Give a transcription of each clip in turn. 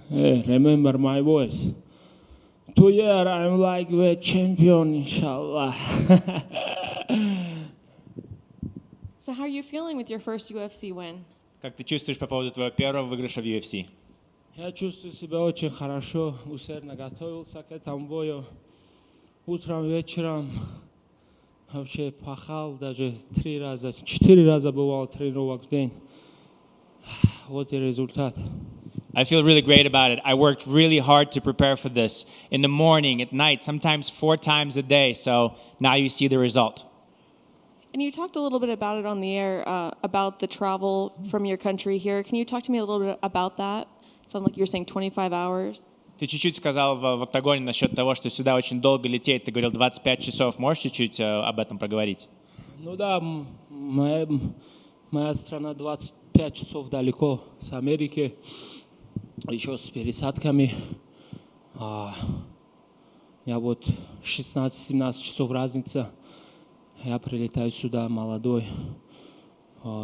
Hey, remember my voice. 2 years I'm like a champion, inshallah. So how are you feeling with your first UFC win? Как ты чувствуешь по поводу твоего первого выигрыша в UFC? Я чувствую себя очень хорошо, усердно готовился к этому бою. Утром, вечером вообще пахал, даже 4 раза бывал тренировок в день. Вот и результат. I feel really great about it. I worked really hard to prepare for this. In the morning, at night, sometimes 4 times a day. So now you see the result. And you talked a little bit about it on the air, about the travel from your country here. Can you talk to me a little bit about that? Sounds like you were saying 25 hours. Ты чуть-чуть сказал в октагоне насчет того, что сюда очень долго лететь. Ты говорил 25 часов. Можешь чуть-чуть об этом проговорить? Ну да, моя страна 25 часов далеко с Америки, еще с пересадками. Я вот 16-17 часов разница. Я прилетаю сюда молодой,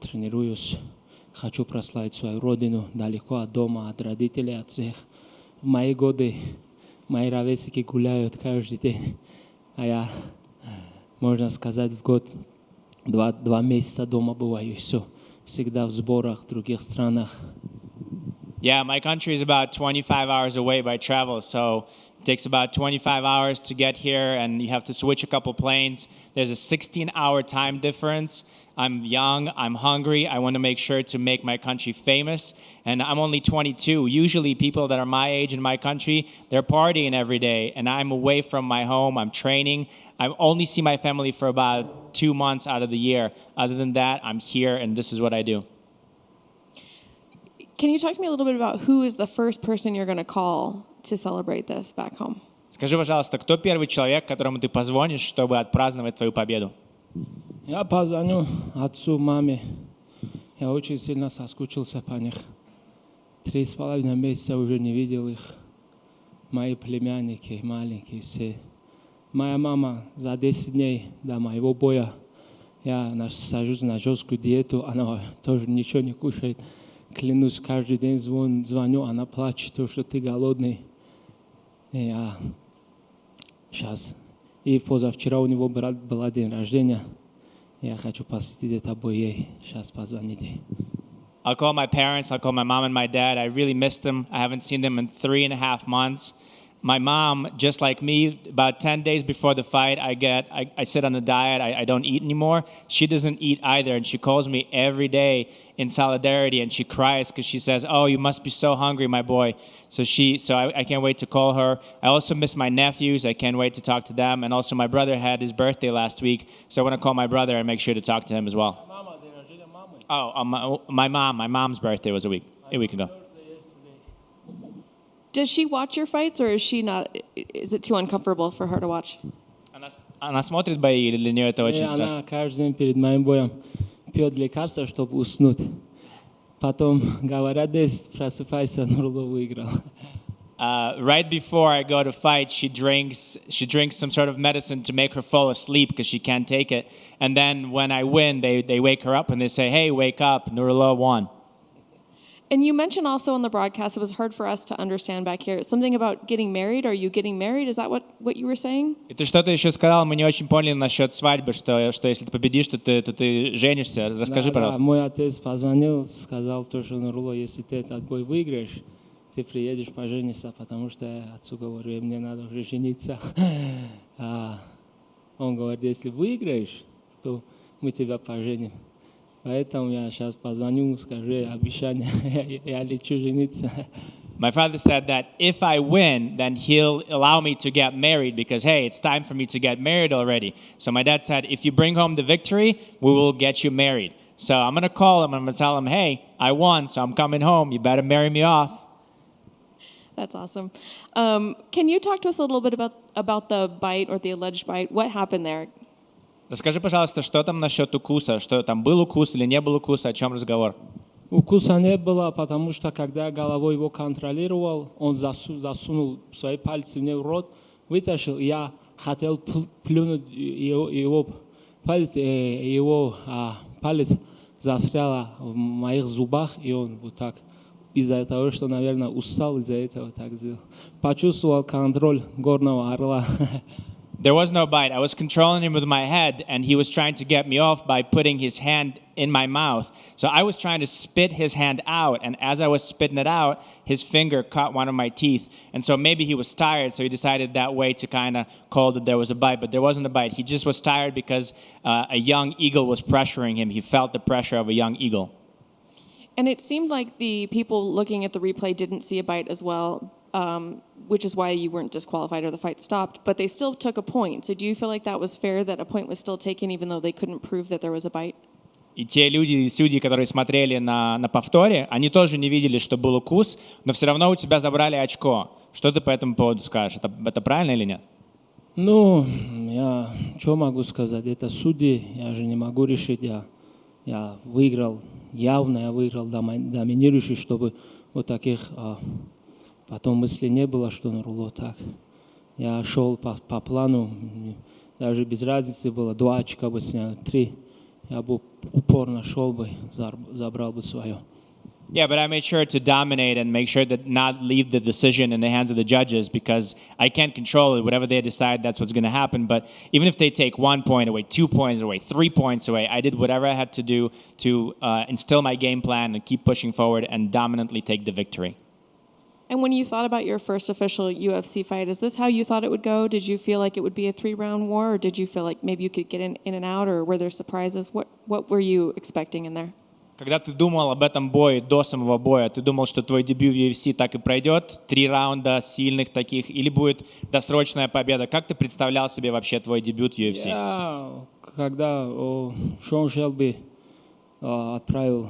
тренируюсь. Хочу прославить свою родину далеко от дома, от родителей, от всех. В мои годы мои ровесники гуляют каждый день, а я, можно сказать, в год 2 месяца дома бываю, и все. Всегда в сборах в других странах. Yeah, my country is about 25 hours away by travel, so it takes about 25 hours to get here, and you have to switch a couple planes. There's a 16-hour time difference. I'm young, I'm hungry, I want to make sure to make my country famous, and I'm only 22. Usually people that are my age in my country, they're partying every day, and I'm away from my home, I'm training. I only see my family for about 2 months out of the year. Other than that, I'm here, and this is what I do. Can you talk to me a little bit about who is the first person you're going to call to celebrate this back home? Скажи, пожалуйста, кто первый человек, которому ты позвонишь, чтобы отпраздновать твою победу? Я позвоню отцу, маме. Я очень сильно соскучился по них. 3,5 месяца уже не видел их. Мои племянники, маленькие все. Моя мама за 10 дней до моего боя, я сажусь на жесткую диету, она тоже ничего не кушает. Клянусь, каждый день звоню, она плачет, то, что ты голодный. И я сейчас. И позавчера у него был день рождения. Я хочу посвятить это бой ей. Сейчас позвоните. I'll call my parents, I'll call my mom and my dad. I really missed them. I haven't seen them in 3.5 months. My mom, just like me, about 10 days before the fight, I sit on a diet. I don't eat anymore. She doesn't eat either, and she calls me every day in solidarity, and she cries because she says, "Oh, you must be so hungry, my boy." So I can't wait to call her. I also miss my nephews. I can't wait to talk to them. And also my brother had his birthday last week, so I want to call my brother and make sure to talk to him as well. Oh, my mom's birthday was a week ago. Does she watch your fights, or is she not? Is it too uncomfortable for her to watch? Она смотрит бои, или для нее это очень страшно? Она каждый день перед моим боем пьет лекарства, чтобы уснуть. Потом говорят, просыпайся, Нурулло выиграл. Right before I go to fight, she drinks some sort of medicine to make her fall asleep because she can't take it. And then when I win, they wake her up and they say, "Hey, wake up, Nurullo won." And you mentioned also on the broadcast, it was hard for us to understand back here, something about getting married. Are you getting married? Is that what you were saying? И ты что-то еще сказал, мы не очень поняли насчет свадьбы, что если ты победишь, то ты женишься. Расскажи, пожалуйста. Мой отец позвонил, сказал, что Нурулло, если ты этот бой выиграешь, ты приедешь пожениться, потому что я отцу говорю, мне надо уже жениться. Он говорит, если выиграешь, то мы тебя поженим. Поэтому я сейчас позвоню, скажу обещание, я лечу жениться. My father said that if I win, then he'll allow me to get married because, hey, it's time for me to get married already. So my dad said, if you bring home the victory, we will get you married. So I'm going to call him, I'm going to tell him, hey, I won, so I'm coming home. You better marry me off. That's awesome. Can you talk to us a little bit about the bite or the alleged bite? What happened there? Расскажи, пожалуйста, что там насчет укуса? Что там был укус или не был укуса? О чем разговор? Укуса не было, потому что когда я головой его контролировал, он засунул свои пальцы мне в рот, вытащил, я хотел плюнуть его палец застрял в моих зубах, и он вот так из-за того, что, наверное, устал из-за этого так сделал. Почувствовал контроль горного орла. There was no bite. I was controlling him with my head, and he was trying to get me off by putting his hand in my mouth. So I was trying to spit his hand out, and as I was spitting it out, his finger caught one of my teeth. And so maybe he was tired, so he decided that way to kind of call that there was a bite, but there wasn't a bite. He just was tired because a young eagle was pressuring him. He felt the pressure of a young eagle. And it seemed like the people looking at the replay didn't see a bite as well, which is why you weren't disqualified or the fight stopped, but they still took a point. So do you feel like that was fair, that a point was still taken even though they couldn't prove that there was a bite? И те люди, судьи, которые смотрели на повторе, они тоже не видели, что был укус, но все равно у тебя забрали очко. Что ты по этому поводу скажешь? Это правильно или нет? Ну, я что могу сказать? Это судьи, я же не могу решить. Я выиграл, явно я выиграл доминирующий, чтобы вот таких потом мысли не было, что Нурулло так. Я шел по плану, даже без разницы было, 2 очка бы снял, 3. Я бы упорно шел бы, забрал бы свое. Yeah, but I made sure to dominate and make sure that not leave the decision in the hands of the judges because I can't control it. Whatever they decide, that's what's going to happen. But even if they take 1 point away, 2 points away, 3 points away, I did whatever I had to do to instill my game plan and keep pushing forward and dominantly take the victory. And when you thought about your first official UFC fight, is this how you thought it would go? Did you feel like it would be a 3-round war, or did you feel like maybe you could get in and out, or were there surprises? What were you expecting in there? Когда ты думал об этом бое до самого боя, ты думал, что твой дебют в UFC так и пройдет, 3 раунда сильных таких, или будет досрочная победа? Как ты представлял себе вообще твой дебют в UFC? Когда Шон Шелби отправил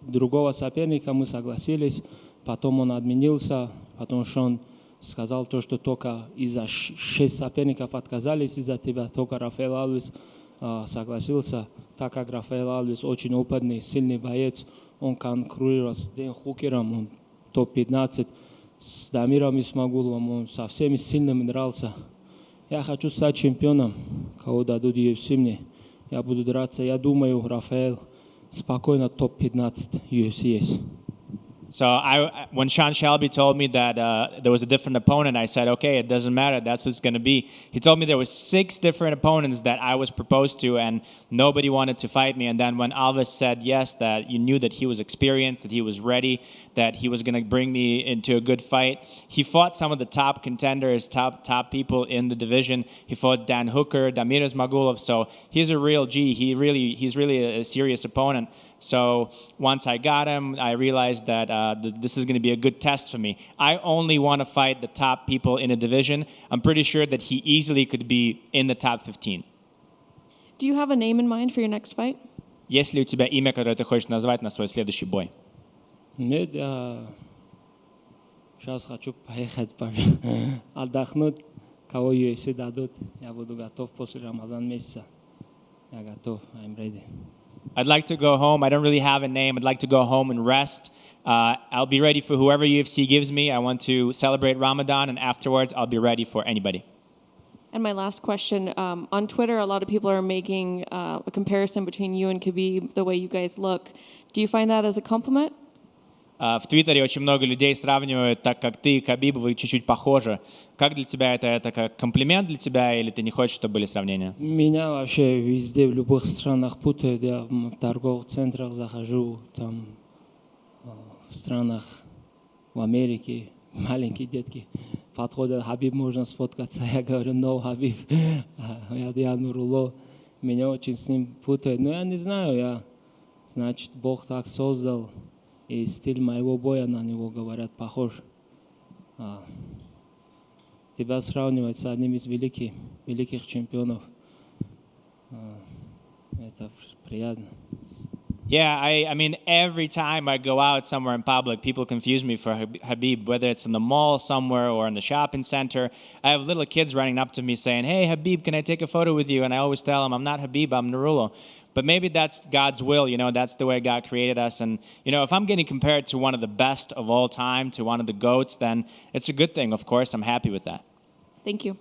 другого соперника, мы согласились, потом он отменился, потом Шон сказал то, что только из-за 6 соперников отказались из-за тебя, только Рафаэл Алвес согласился, так как Рафаэл Алвес очень опытный, сильный боец, он конкурирует с Дэн Хукером, он топ-15, с Дамиром Исмагуловым, он со всеми сильными дрался. Я хочу стать чемпионом, кого дадут UFC мне, я буду драться, я думаю, Рафаэл спокойно топ-15 UFC есть. So when Sean Shelby told me that there was a different opponent, I said, okay, it doesn't matter. That's what it's going to be. He told me there was 6 different opponents that I was proposed to, and nobody wanted to fight me. And then when Alves said yes, that you knew that he was experienced, that he was ready, that he was going to bring me into a good fight. He fought some of the top contenders, top people in the division. He fought Dan Hooker, Damir Ismagulov. So he's a real G. He's really a serious opponent. So once I got him, I realized that this is going to be a good test for me. I only want to fight the top people in a division. I'm pretty sure that he easily could be in the top 15. Do you have a name in mind for your next fight? Есть ли у тебя имя, которое ты хочешь назвать на свой следующий бой? Нет, я сейчас хочу поехать отдохнуть, кого UFC дадут. Я буду готов после Рамадан месяца. Я готов, I'm ready. I'd like to go home. I don't really have a name. I'd like to go home and rest. I'll be ready for whoever UFC gives me. I want to celebrate Ramadan, and afterwards, I'll be ready for anybody. And my last question, on Twitter, a lot of people are making a comparison between you and Khabib, the way you guys look. Do you find that as a compliment? В Твиттере очень много людей сравнивают, так как ты и Кhabib, вы чуть-чуть похожи. Как для тебя это как комплимент для тебя, или ты не хочешь, чтобы были сравнения? Меня вообще везде, в любых странах путают. Я в торговых центрах захожу, там, в странах, в Америке, маленькие детки подходят, Хабиб, можно сфоткаться? Я говорю, no, Хабиб, я Нурулло. Меня очень с ним путают. Но я не знаю, значит, Бог так создал. И стиль моего боя на него, говорят, похож. Тебя сравнивать с одним из великих чемпионов. Это приятно. Yeah, I mean, every time I go out somewhere in public, people confuse me for Khabib, whether it's in the mall somewhere or in the shopping center. I have little kids running up to me saying, hey, Khabib, can I take a photo with you? And I always tell them, I'm not Khabib, I'm Nurullo. But maybe that's God's will, that's the way God created us. And, if I'm getting compared to one of the best of all time, to one of the GOATs, then it's a good thing, of course. I'm happy with that. Thank you.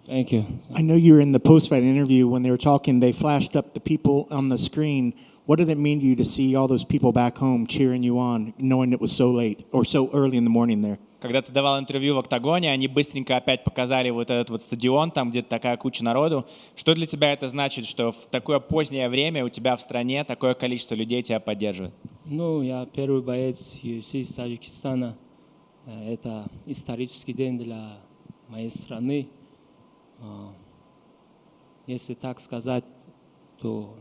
Thank you. I know you were in the post-fight interview when they were talking. They flashed up the people on the screen. What did it mean to you to see all those people back home cheering you on, knowing it was so late or so early in the morning there? Когда ты давал интервью в «Октагоне», они быстренько опять показали вот этот вот стадион, там где-то такая куча народу. Что для тебя это значит, что в такое позднее время у тебя в стране такое количество людей тебя поддерживает? Ну, я первый боец UFC из Таджикистана. Это исторический день для моей страны. Если так сказать, то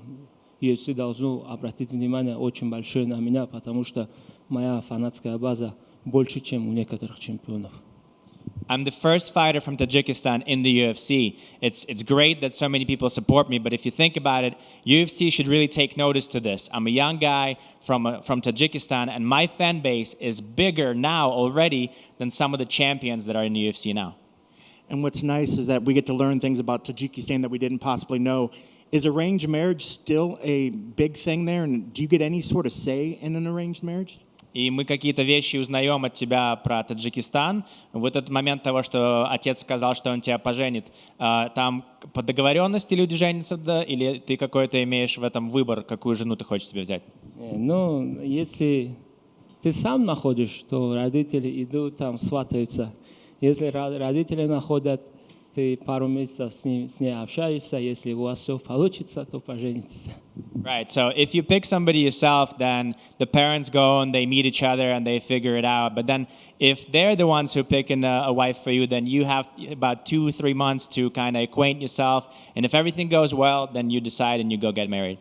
UFC должно обратить внимание очень большое на меня, потому что моя фанатская база больше, чем у некоторых чемпионов. I'm the first fighter from Tajikistan in the UFC. It's great that so many people support me, but if you think about it, UFC should really take notice to this. I'm a young guy from Tajikistan, and my fan base is bigger now already than some of the champions that are in the UFC now. And what's nice is that we get to learn things about Tajikistan that we didn't possibly know. Is arranged marriage still a big thing there? And do you get any sort of say in an arranged marriage? И мы какие-то вещи узнаем от тебя про Таджикистан. В этот момент того, что отец сказал, что он тебя поженит, там по договоренности люди женятся, да? Или ты какой-то имеешь в этом выбор, какую жену ты хочешь себе взять? Ну, если ты сам находишь, то родители идут там, сватаются. Если родители находят, ты пару месяцев с ней общаешься, если у вас все получится, то поженитесь. Right. So if you pick somebody yourself, then the parents go and they meet each other and they figure it out. But then if they're the ones who pick a wife for you, then you have about 2-3 months to kind of acquaint yourself. And if everything goes well, then you decide and you go get married.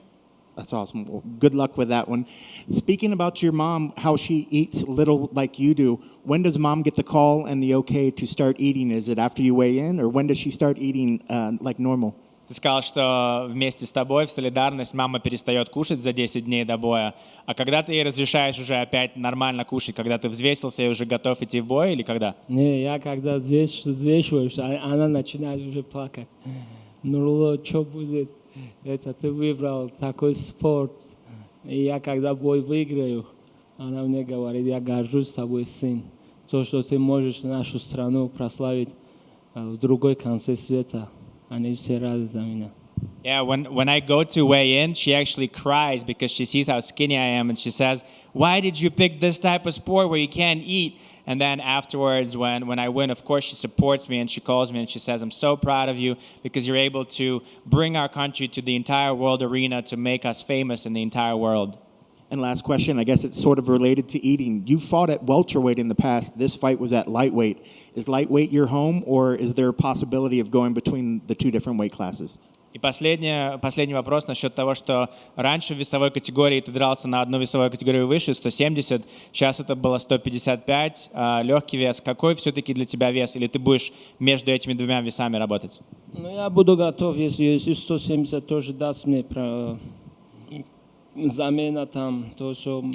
That's awesome. Well, good luck with that one. Speaking about your mom, how she eats little like you do, when does mom get the call and the okay to start eating? Is it after you weigh in, or when does she start eating like normal? Ты сказал, что вместе с тобой в солидарность мама перестает кушать за 10 дней до боя. А когда ты ей разрешаешь уже опять нормально кушать, когда ты взвесился и уже готов идти в бой, или когда? Не, я когда взвешиваюсь, она начинает уже плакать. Нурулло, что будет? Это ты выбрал такой спорт. И я когда бой выиграю, она мне говорит, я горжусь тобой, сын. То, что ты можешь нашу страну прославить в другой конце света. Они все рады за меня. Yeah, when I go to weigh in, she actually cries because she sees how skinny I am, and she says, "Why did you pick this type of sport where you can't eat?" And then afterwards, when I win, of course, she supports me and she calls me and she says, "I'm so proud of you because you're able to bring our country to the entire world arena to make us famous in the entire world." And last question, I guess it's sort of related to eating. You fought at welterweight in the past. This fight was at lightweight. Is lightweight your home, or is there a possibility of going between the two different weight classes? И последний вопрос насчет того, что раньше в весовой категории ты дрался на одну весовую категорию выше, 170, сейчас это было 155, легкий вес. Какой все-таки для тебя вес? Или ты будешь между этими двумя весами работать? Ну, я буду готов, если 170 тоже даст мне замена там, то, что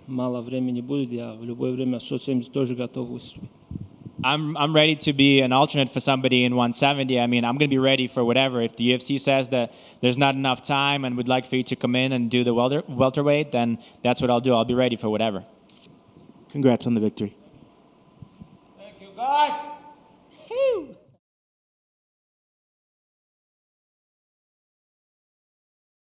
мало времени будет, я в любое время 170 тоже готов выступить. I'm ready to be an alternate for somebody in 170. I mean, I'm going to be ready for whatever. If the UFC says that there's not enough time and would like for you to come in and do the welterweight, then that's what I'll do. I'll be ready for whatever. Congrats on the victory. Thank you, guys.